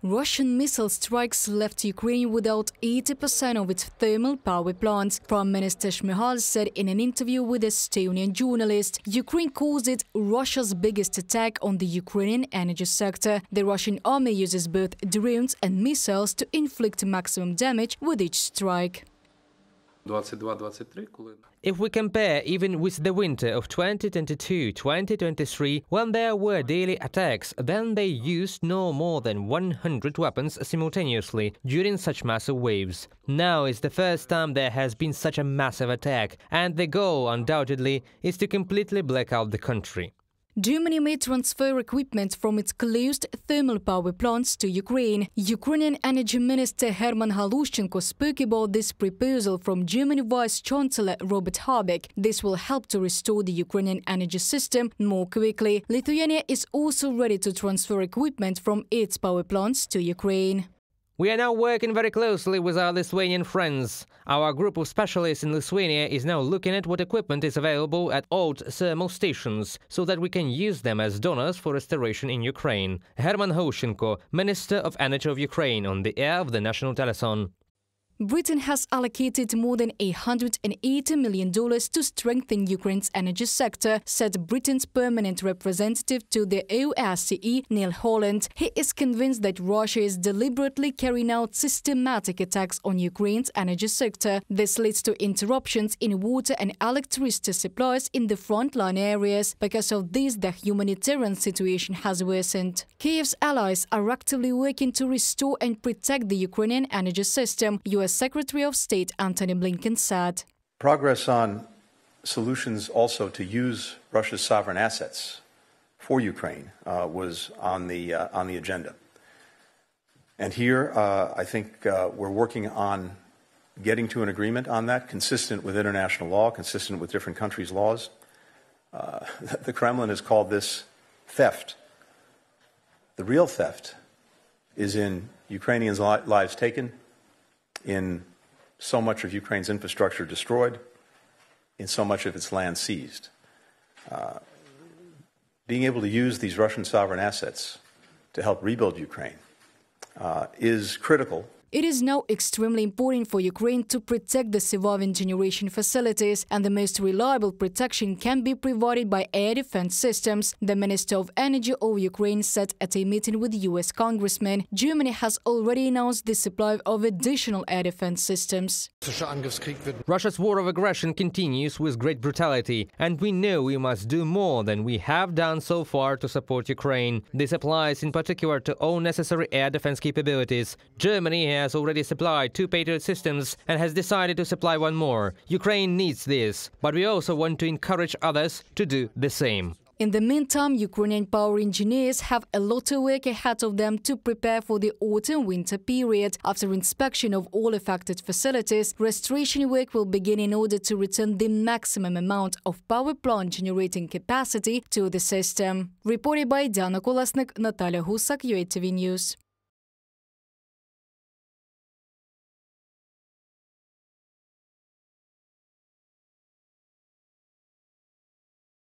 Russian missile strikes left Ukraine without 80% of its thermal power plants. Prime Minister Shmyhal said in an interview with Estonian journalist, Ukraine calls it Russia's biggest attack on the Ukrainian energy sector. The Russian army uses both drones and missiles to inflict maximum damage with each strike. If we compare even with the winter of 2022-2023, when there were daily attacks, then they used no more than 100 weapons simultaneously during such massive waves. Now is the first time there has been such a massive attack, and the goal, undoubtedly, is to completely black out the country. Germany may transfer equipment from its closed thermal power plants to Ukraine. Ukrainian Energy Minister Herman Galushchenko spoke about this proposal from German Vice-Chancellor Robert Habeck. This will help to restore the Ukrainian energy system more quickly. Lithuania is also ready to transfer equipment from its power plants to Ukraine. We are now working very closely with our Lithuanian friends. Our group of specialists in Lithuania is now looking at what equipment is available at old thermal stations, so that we can use them as donors for restoration in Ukraine. Herman Galushchenko, Minister of Energy of Ukraine, on the air of the National Telethon. Britain has allocated more than $180 million to strengthen Ukraine's energy sector, said Britain's permanent representative to the OSCE, Neil Holland. He is convinced that Russia is deliberately carrying out systematic attacks on Ukraine's energy sector. This leads to interruptions in water and electricity supplies in the frontline areas. Because of this, the humanitarian situation has worsened. Kyiv's allies are actively working to restore and protect the Ukrainian energy system, US Secretary of State Antony Blinken said. Progress on solutions also to use Russia's sovereign assets for Ukraine was on the agenda. And here, I think we're working on getting to an agreement on that, consistent with international law, consistent with different countries' laws. The Kremlin has called this theft. The real theft is in Ukrainians' lives taken, in so much of Ukraine's infrastructure destroyed, in so much of its land seized. Being able to use these Russian sovereign assets to help rebuild Ukraine is critical. It is now extremely important for Ukraine to protect the surviving generation facilities, and the most reliable protection can be provided by air defense systems, the Minister of Energy of Ukraine said at a meeting with US congressmen. Germany has already announced the supply of additional air defense systems. Russia's war of aggression continues with great brutality, and we know we must do more than we have done so far to support Ukraine. This applies in particular to all necessary air defense capabilities. Germany has already supplied 2 Patriot systems and has decided to supply 1 more. Ukraine needs this, but we also want to encourage others to do the same. In the meantime, Ukrainian power engineers have a lot of work ahead of them to prepare for the autumn-winter period. After inspection of all affected facilities, restoration work will begin in order to return the maximum amount of power plant generating capacity to the system. Reported by Diana Kolesnik, Natalia Husak, UATV News.